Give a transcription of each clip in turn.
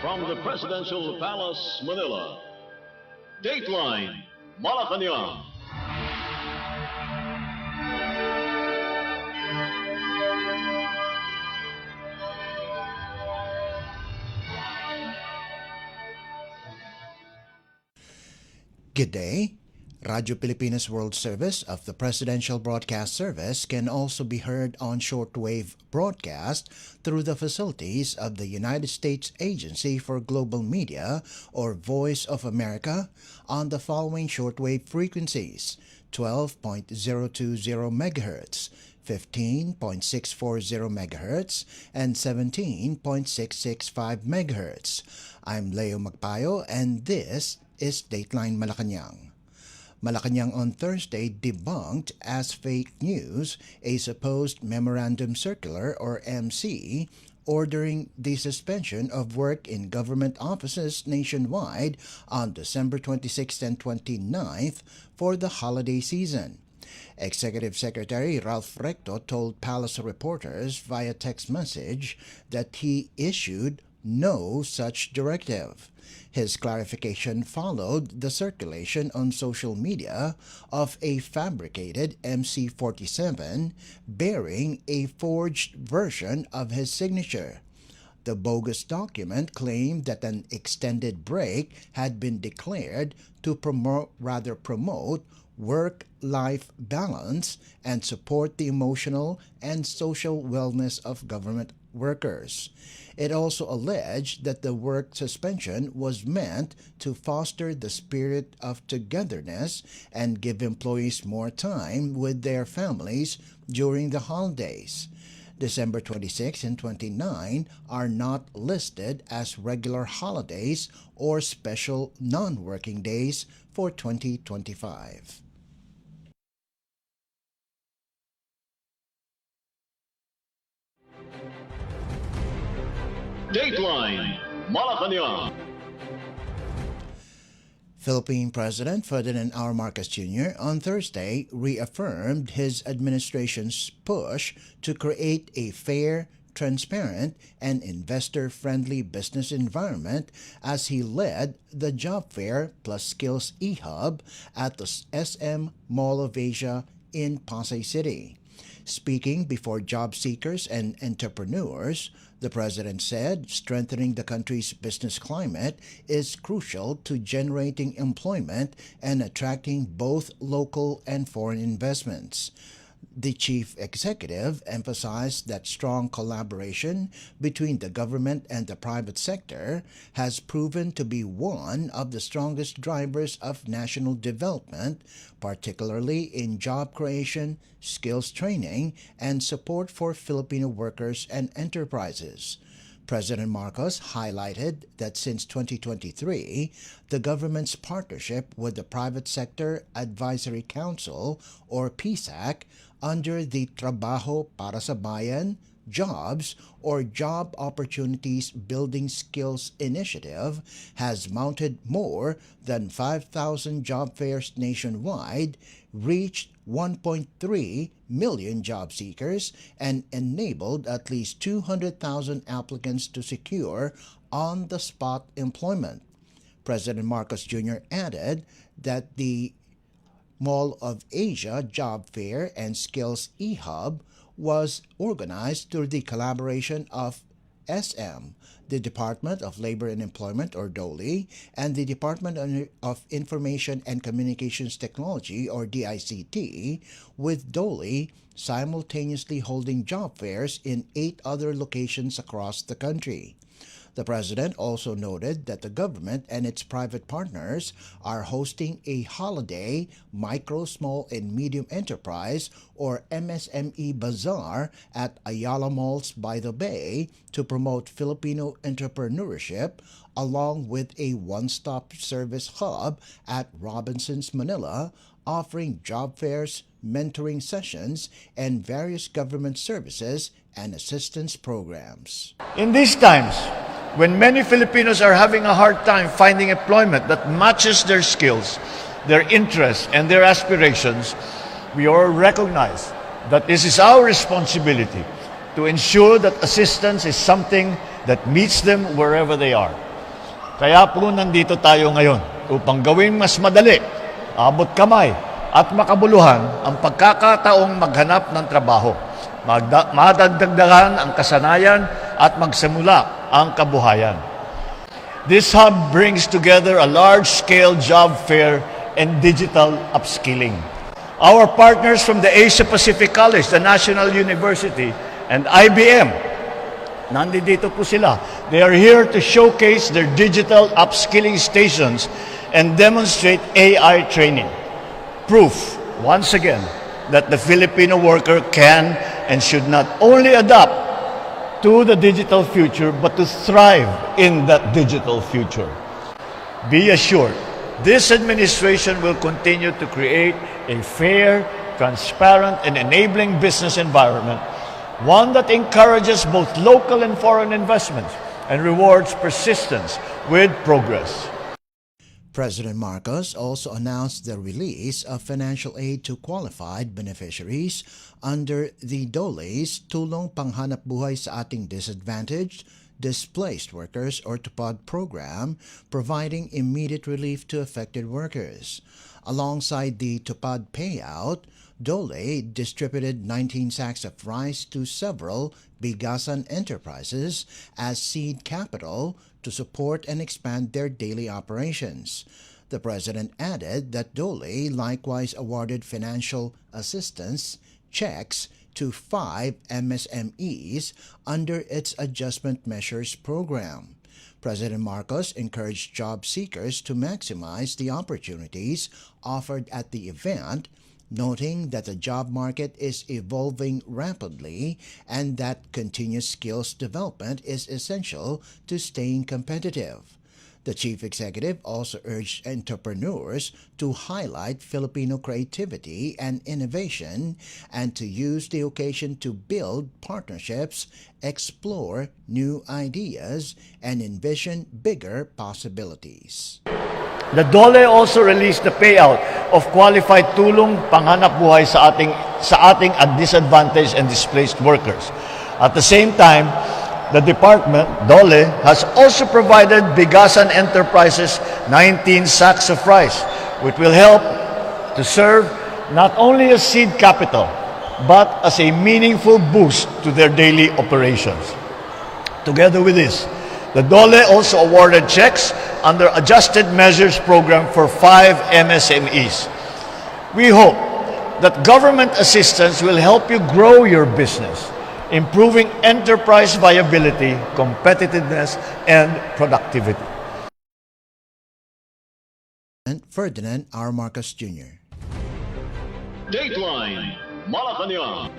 From the Presidential Palace, Manila, Dateline Malacañang. Good day. Radio Pilipinas World Service of the Presidential Broadcast Service can also be heard on shortwave broadcast through the facilities of the United States Agency for Global Media, or Voice of America, on the following shortwave frequencies: 12.020 MHz, 15.640 MHz, and 17.665 MHz. I'm Leo Magpayo, and this is Dateline Malacañang. Malacañang on Thursday debunked as fake news a supposed Memorandum Circular, or MC, ordering the suspension of work in government offices nationwide on December 26th and 29th for the holiday season. Executive Secretary Ralph Recto told Palace reporters via text message that he issued no such directive. His clarification followed the circulation on social media of a fabricated MC-47 bearing a forged version of his signature. The bogus document claimed that an extended break had been declared to promote work-life balance and support the emotional and social wellness of government workers. It also alleged that the work suspension was meant to foster the spirit of togetherness and give employees more time with their families during the holidays. December 26 and 29 are not listed as regular holidays or special non-working days for 2025. Dateline Malacañang. Philippine President Ferdinand R. Marcos Jr. on Thursday reaffirmed his administration's push to create a fair, transparent, and investor-friendly business environment as he led the Job Fair plus Skills e-Hub at the SM Mall of Asia in Pasay City. Speaking before job seekers and entrepreneurs, the president said strengthening the country's business climate is crucial to generating employment and attracting both local and foreign investments. The chief executive emphasized that strong collaboration between the government and the private sector has proven to be one of the strongest drivers of national development, particularly in job creation, skills training, and support for Filipino workers and enterprises. President Marcos highlighted that since 2023, the government's partnership with the Private Sector Advisory Council, or PSAC, under the Trabajo para sa Bayan, Jobs, or Job Opportunities Building Skills Initiative, has mounted more than 5,000 job fairs nationwide, reached 1.3 million job seekers, and enabled at least 200,000 applicants to secure on-the-spot employment. President Marcos Jr. added that the Mall of Asia Job Fair and Skills e-Hub was organized through the collaboration of SM, the Department of Labor and Employment, or DOLE, and the Department of Information and Communications Technology, or DICT, with DOLE simultaneously holding job fairs in 8 other locations across the country. The president also noted that the government and its private partners are hosting a holiday micro, small, and medium enterprise, or MSME bazaar at Ayala Malls by the Bay to promote Filipino entrepreneurship, along with a one-stop service hub at Robinson's Manila, offering job fairs, mentoring sessions, and various government services and assistance programs. In these times, when many Filipinos are having a hard time finding employment that matches their skills, their interests, and their aspirations, we all recognize that this is our responsibility to ensure that assistance is something that meets them wherever they are. Kaya po nandito tayo ngayon upang gawing mas madali, abot kamay at makabuluhan ang pagkakataong maghanap ng trabaho, madagdagan ang kasanayan at magsimula ang kabuhayan. This hub brings together a large-scale job fair and digital upskilling. Our partners from the Asia-Pacific College, the National University, and IBM, nandito po sila. They are here to showcase their digital upskilling stations and demonstrate AI training. Proof, once again, that the Filipino worker can and should not only adapt to the digital future, but to thrive in that digital future. Be assured, this administration will continue to create a fair, transparent, and enabling business environment, one that encourages both local and foreign investments and rewards persistence with progress. President Marcos also announced the release of financial aid to qualified beneficiaries under the DOLE's Tulong Panghanapbuhay sa Ating Disadvantaged, Displaced Workers or TUPAD program, providing immediate relief to affected workers. Alongside the TUPAD payout, DOLE distributed 19 sacks of rice to several bigasan enterprises as seed capital to support and expand their daily operations. The President added that DOLE likewise awarded financial assistance checks to 5 MSMEs under its Adjustment Measures program. President Marcos encouraged job seekers to maximize the opportunities offered at the event, noting that the job market is evolving rapidly and that continuous skills development is essential to staying competitive. The chief executive also urged entrepreneurs to highlight Filipino creativity and innovation and to use the occasion to build partnerships, explore new ideas, and envision bigger possibilities. The DOLE also released the payout of qualified tulong panghanapbuhay sa ating disadvantaged and displaced workers. At the same time, the department, DOLE, has also provided Bigasan Enterprises 19 sacks of rice, which will help to serve not only as seed capital, but as a meaningful boost to their daily operations. Together with this, the DOLE also awarded checks under Adjusted Measures Program for 5 MSMEs. We hope that government assistance will help you grow your business, improving enterprise viability, competitiveness, and productivity. Ferdinand R. Marcos Jr. Dateline Malacañang.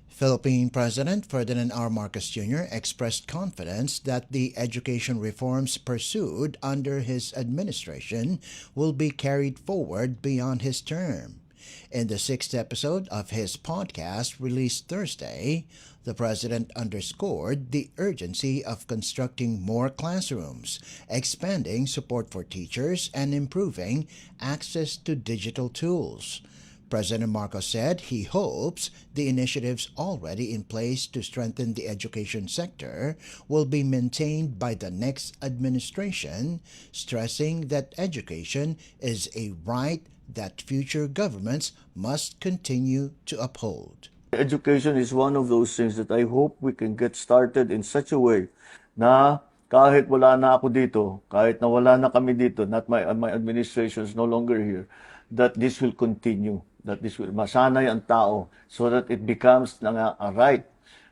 Philippine President Ferdinand R. Marcos Jr. expressed confidence that the education reforms pursued under his administration will be carried forward beyond his term. In the 6th episode of his podcast released Thursday, the President underscored the urgency of constructing more classrooms, expanding support for teachers, and improving access to digital tools. President Marcos said he hopes the initiatives already in place to strengthen the education sector will be maintained by the next administration, stressing that education is a right that future governments must continue to uphold. Education is one of those things that I hope we can get started in such a way na kahit wala na ako dito, kahit na wala na kami dito, not my administration is no longer here, that this will continue, that this will masanay ang tao so that it becomes a right.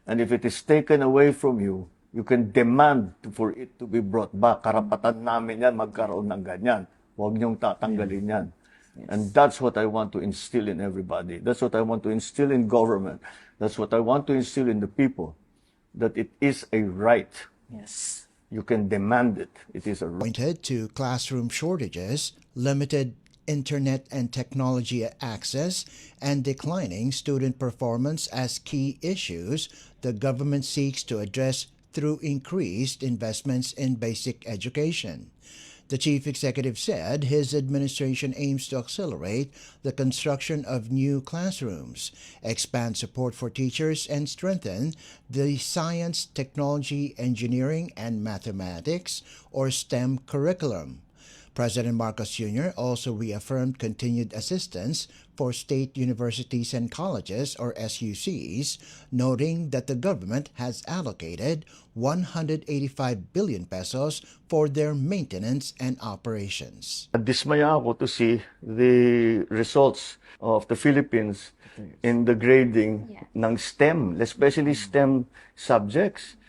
And if it is taken away from you, you can demand for it to be brought back. Karapatan namin yan, magkaroon ng ganyan. Huwag niyong tatanggalin yan. Yes. And that's what I want to instill in everybody. That's what I want to instill in government. That's what I want to instill in the people. That it is a right. Yes. You can demand it. It is a right. Pointed to classroom shortages, limited internet and technology access, and declining student performance as key issues the government seeks to address through increased investments in basic education. The chief executive said his administration aims to accelerate the construction of new classrooms, expand support for teachers, and strengthen the science, technology, engineering, and mathematics, or STEM curriculum. President Marcos Jr. also reaffirmed continued assistance for state universities and colleges, or SUCs, noting that the government has allocated 185 billion pesos for their maintenance and operations. Dismaya ako to see the results of the Philippines in the grading ng STEM, especially STEM subjects.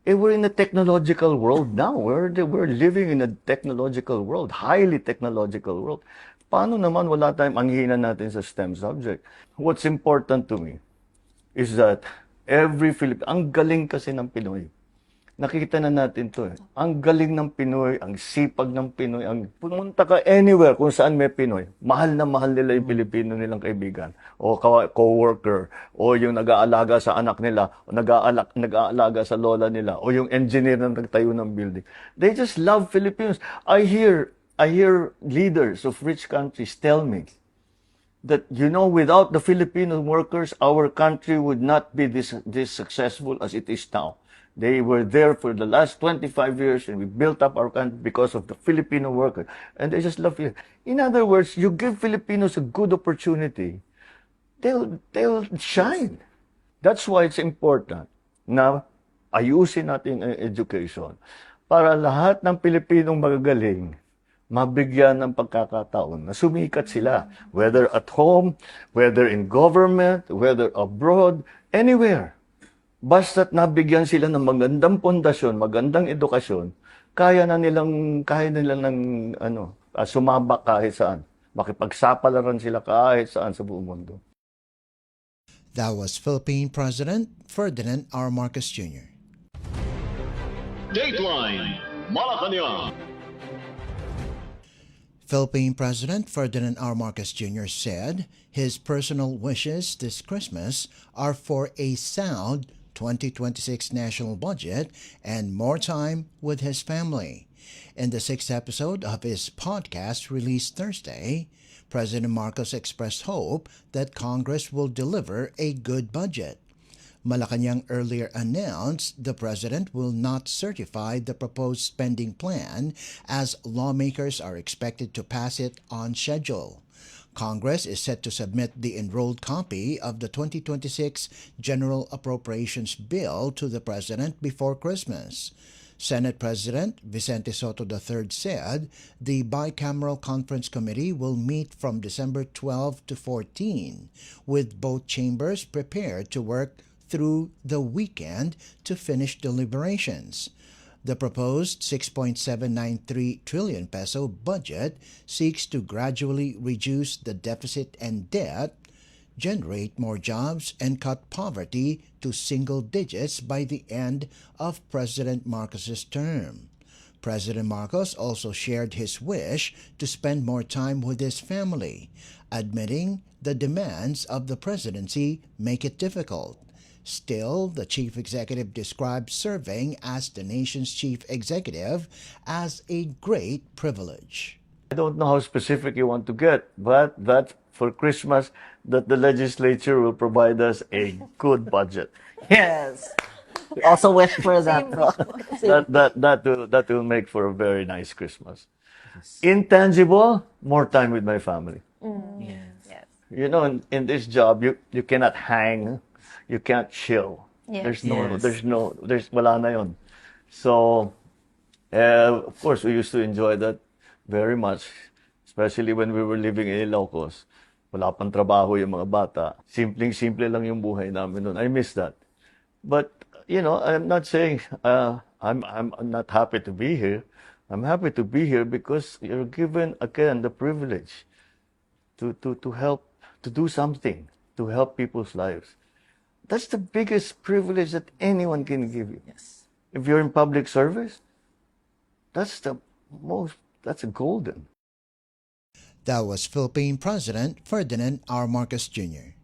We're in a technological world now. We're living in a technological world, highly technological world. Paano naman wala tayong anghinan natin sa STEM subject? What's important to me is that every Filipino, ang galing kasi ng Pinoy. Nakikita na natin to eh. Ang galing ng Pinoy, ang sipag ng Pinoy, ang pumunta ka anywhere kung saan may Pinoy, mahal na mahal nila yung Pilipino nilang kaibigan, o co-worker, o yung nag-aalaga sa anak nila, o nag-aalaga sa lola nila, o yung engineer na nagtayo ng building. They just love Filipinos. I hear leaders of rich countries tell me that, without the Filipino workers, our country would not be this successful as it is now. They were there for the last 25 years, and we built up our country because of the Filipino workers. And they just love you. In other words, you give Filipinos a good opportunity, they'll shine. That's why it's important na ayusin natin ang education para lahat ng Pilipinong magagaling mabigyan ng pagkakataon na sumikat sila, whether at home, whether in government, whether abroad, anywhere. Basta't nabigyan sila ng magandang pundasyon, magandang edukasyon, kaya nilang sumabak kahit saan. Makipagsapalaran sila kahit saan sa buong mundo. That was Philippine President Ferdinand R. Marcos Jr. Dateline Malacañang. Philippine President Ferdinand R. Marcos Jr. said his personal wishes this Christmas are for a sound 2026 national budget and more time with his family. In the 6th episode of his podcast released Thursday, President Marcos expressed hope that Congress will deliver a good budget. Malacañang earlier announced the president will not certify the proposed spending plan as lawmakers are expected to pass it on schedule. Congress is set to submit the enrolled copy of the 2026 General Appropriations Bill to the President before Christmas. Senate President Vicente Soto III said the bicameral conference committee will meet from December 12 to 14, with both chambers prepared to work through the weekend to finish deliberations. The proposed 6.793 trillion peso budget seeks to gradually reduce the deficit and debt, generate more jobs, and cut poverty to single digits by the end of President Marcos's term. President Marcos also shared his wish to spend more time with his family, admitting the demands of the presidency make it difficult. Still, the chief executive described serving as the nation's chief executive as a great privilege. I don't know how specific you want to get, but that for Christmas, that the legislature will provide us a good budget. Yes. We also wish for that. That will make for a very nice Christmas. Intangible, more time with my family. Yes. In this job, you cannot hang. You can't chill. Yes. There's wala na yun. So, of course, we used to enjoy that very much, especially when we were living in Ilocos. Wala pang trabaho yung mga bata. Simpleng-simple lang yung buhay namin noon. I miss that. But, I'm not saying I'm not happy to be here. I'm happy to be here because you're given, again, the privilege to help, to do something, to help people's lives. That's the biggest privilege that anyone can give you. Yes. If you're in public service, that's golden. That was Philippine President Ferdinand R. Marcos Jr.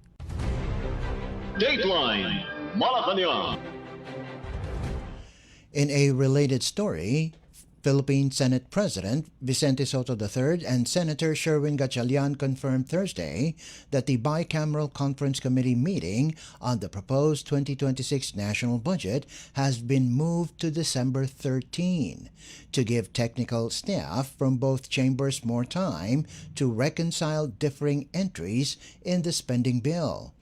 Dateline Malacañang. In a related story, Philippine Senate President Vicente Soto III and Senator Sherwin Gatchalian confirmed Thursday that the bicameral conference committee meeting on the proposed 2026 national budget has been moved to December 13 to give technical staff from both chambers more time to reconcile differing entries in the spending bill.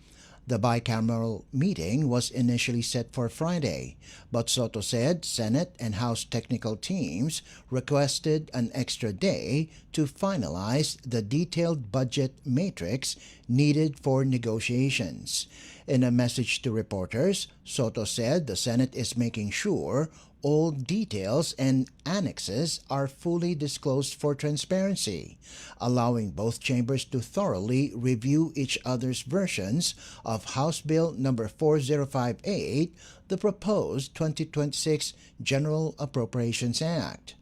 The bicameral meeting was initially set for Friday, but Soto said Senate and House technical teams requested an extra day to finalize the detailed budget matrix needed for negotiations. In a message to reporters, Soto said the Senate is making sure all details and annexes are fully disclosed for transparency, allowing both chambers to thoroughly review each other's versions of House Bill No. 4058, the proposed 2026 General Appropriations Act.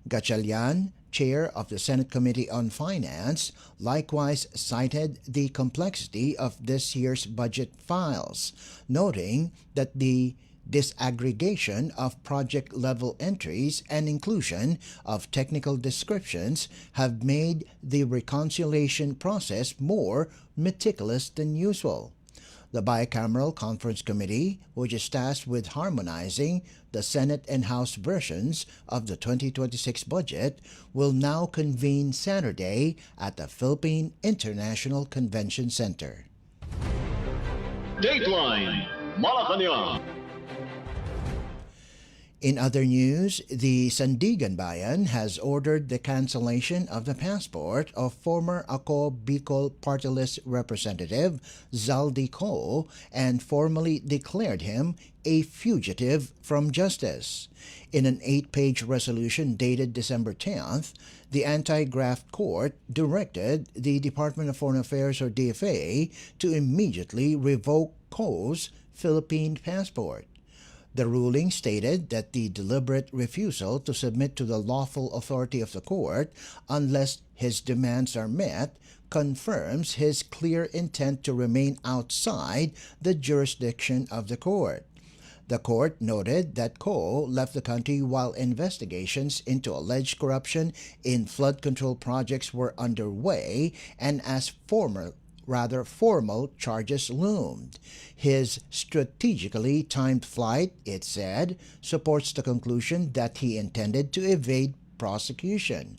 Gatchalian, chair of the Senate Committee on Finance, likewise cited the complexity of this year's budget files, noting that the disaggregation of project-level entries and inclusion of technical descriptions have made the reconciliation process more meticulous than usual. The bicameral conference committee, which is tasked with harmonizing the Senate and House versions of the 2026 budget, will now convene Saturday at the Philippine International Convention Center. Dateline Malacañang. In other news, the Sandigan Bayan has ordered the cancellation of the passport of former Ako Bicol Party List Representative Zaldi Co and formally declared him a fugitive from justice. In an 8-page resolution dated December 10th, the Anti-Graft Court directed the Department of Foreign Affairs or DFA to immediately revoke Co's Philippine passport. The ruling stated that the deliberate refusal to submit to the lawful authority of the court unless his demands are met confirms his clear intent to remain outside the jurisdiction of the court. The court noted that Co left the country while investigations into alleged corruption in flood control projects were underway and as formal charges loomed. His strategically timed flight, it said, supports the conclusion that he intended to evade prosecution.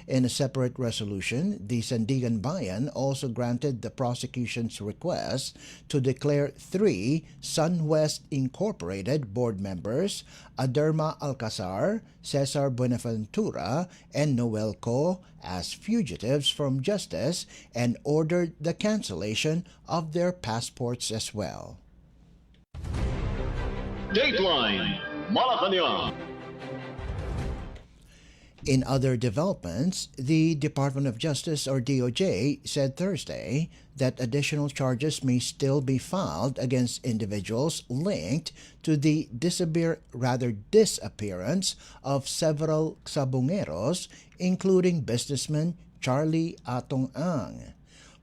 In a separate resolution, the Sandigan Bayan also granted the prosecution's request to declare 3 SunWest Incorporated board members, Aderma Alcazar, Cesar Buenaventura, and Noel Co, as fugitives from justice and ordered the cancellation of their passports as well. Dateline Malacañang. In other developments, the Department of Justice or DOJ said Thursday that additional charges may still be filed against individuals linked to the disappearance of several sabongeros, including businessman Charlie Atong Ang.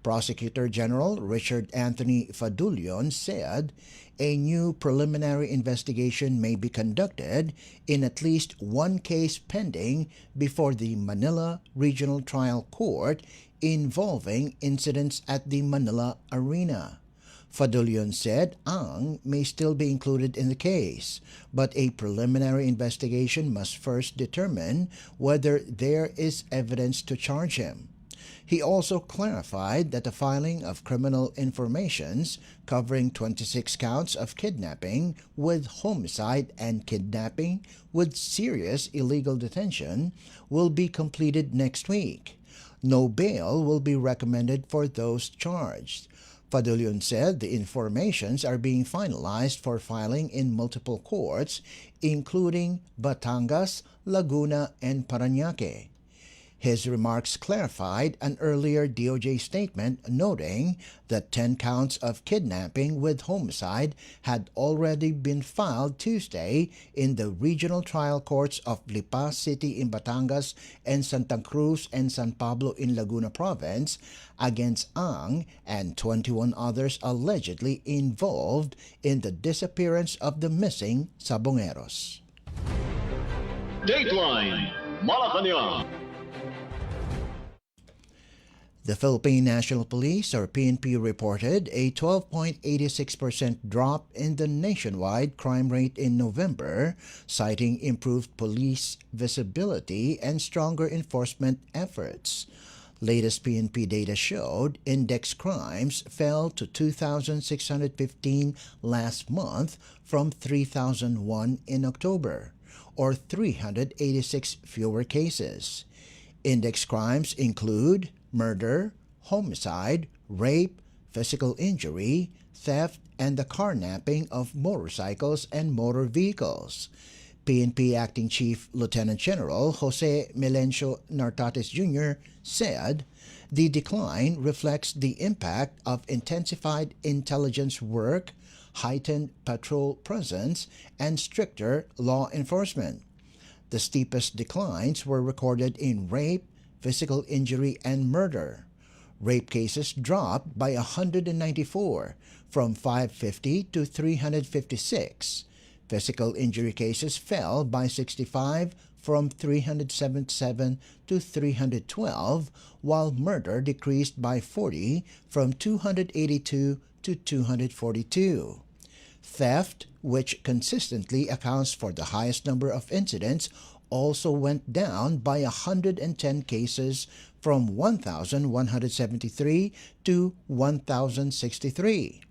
Prosecutor General Richard Anthony Fadulion said a new preliminary investigation may be conducted in at least one case pending before the Manila Regional Trial Court involving incidents at the Manila Arena. Fadulion said Ang may still be included in the case, but a preliminary investigation must first determine whether there is evidence to charge him. He also clarified that the filing of criminal informations covering 26 counts of kidnapping with homicide and kidnapping with serious illegal detention will be completed next week. No bail will be recommended for those charged. Fadulion said the informations are being finalized for filing in multiple courts, including Batangas, Laguna, and Parañaque. His remarks clarified an earlier DOJ statement noting that 10 counts of kidnapping with homicide had already been filed Tuesday in the regional trial courts of Lipa City in Batangas and Santa Cruz and San Pablo in Laguna Province against Ang and 21 others allegedly involved in the disappearance of the missing sabongeros. Dateline Malacañang. The Philippine National Police, or PNP, reported a 12.86% drop in the nationwide crime rate in November, citing improved police visibility and stronger enforcement efforts. Latest PNP data showed index crimes fell to 2,615 last month from 3,001 in October, or 386 fewer cases. Index crimes include murder, homicide, rape, physical injury, theft, and the carnapping of motorcycles and motor vehicles. PNP Acting Chief Lieutenant General Jose Melencio Nartates Jr. said the decline reflects the impact of intensified intelligence work, heightened patrol presence, and stricter law enforcement. The steepest declines were recorded in rape, physical injury, and murder. Rape cases dropped by 194 from 550 to 356. Physical injury cases fell by 65 from 377 to 312, while murder decreased by 40 from 282 to 242. Theft, which consistently accounts for the highest number of incidents, also went down by 110 cases from 1,173 to 1,063.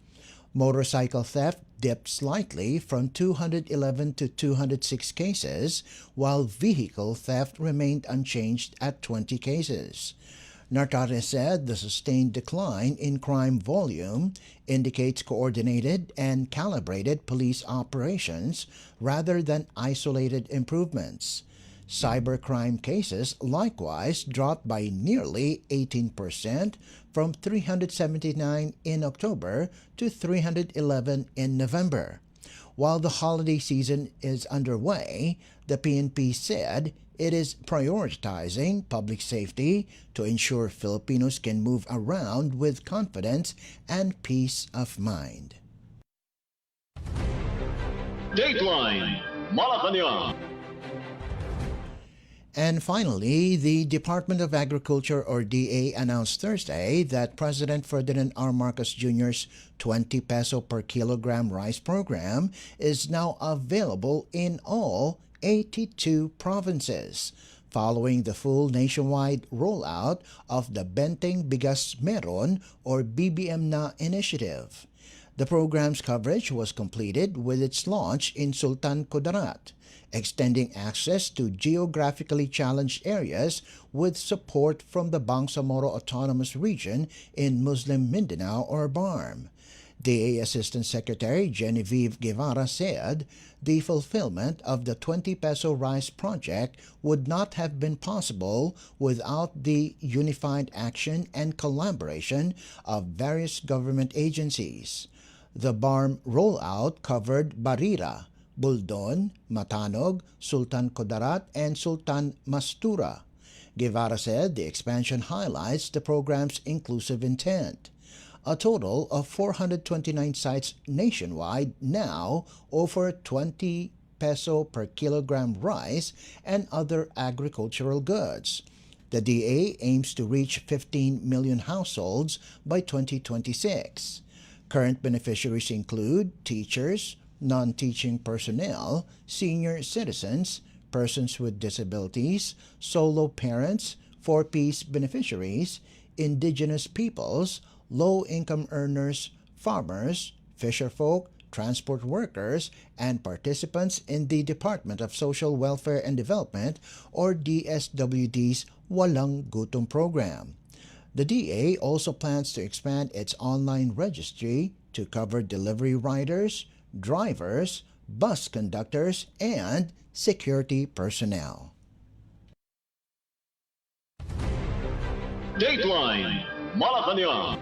Motorcycle theft dipped slightly from 211 to 206 cases, while vehicle theft remained unchanged at 20 cases. Nartates said the sustained decline in crime volume indicates coordinated and calibrated police operations rather than isolated improvements. Cybercrime cases likewise dropped by nearly 18% from 379 in October to 311 in November. While the holiday season is underway, the PNP said it is prioritizing public safety to ensure Filipinos can move around with confidence and peace of mind. Dateline Malacañang. And finally, the Department of Agriculture, or DA, announced Thursday that President Ferdinand R. Marcos Jr.'s 20 peso per kilogram rice program is now available in all 82 provinces, following the full nationwide rollout of the Benteng Bigas Meron, or BBM Na initiative. The program's coverage was completed with its launch in Sultan Kudarat, extending access to geographically challenged areas with support from the Bangsamoro Autonomous Region in Muslim Mindanao, or BARM. DA Assistant Secretary Genevieve Guevara said the fulfillment of the 20 peso rice project would not have been possible without the unified action and collaboration of various government agencies. The BARM rollout covered Barira, Buldon, Matanog, Sultan Kudarat, and Sultan Mastura. Guevara said the expansion highlights the program's inclusive intent. A total of 429 sites nationwide now offer 20 peso per kilogram rice and other agricultural goods. The DA aims to reach 15 million households by 2026. Current beneficiaries include teachers, non-teaching personnel, senior citizens, persons with disabilities, solo parents, 4-piece beneficiaries, indigenous peoples, low-income earners, farmers, fisherfolk, transport workers, and participants in the Department of Social Welfare and Development, or DSWD's Walang Gutom program. The DA also plans to expand its online registry to cover delivery riders, drivers, bus conductors, and security personnel. Dateline Malacañang.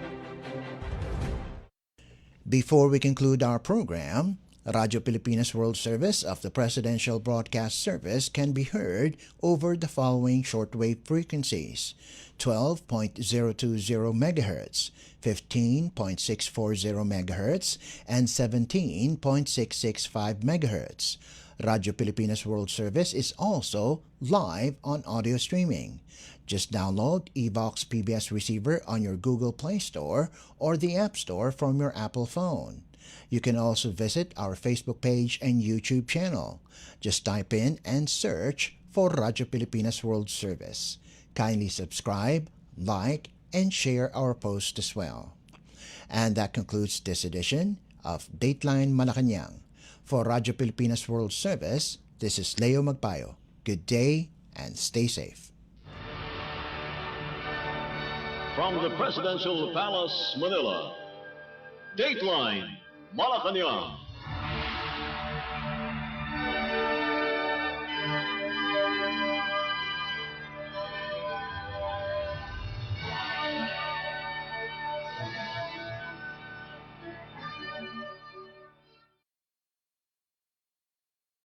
Before we conclude our program, Radyo Pilipinas World Service of the Presidential Broadcast Service can be heard over the following shortwave frequencies: 12.020 MHz, 15.640 MHz, and 17.665 MHz. Radyo Pilipinas World Service is also live on audio streaming. Just download Evox PBS Receiver on your Google Play Store or the App Store from your Apple phone. You can also visit our Facebook page and YouTube channel. Just type in and search for Radyo Pilipinas World Service. Kindly subscribe, like, and share our post as well. And that concludes this edition of Dateline Malacañang. For Radyo Pilipinas World Service, this is Leo Magpayo. Good day and stay safe. From the Presidential Palace, Manila, Dateline Malacañang.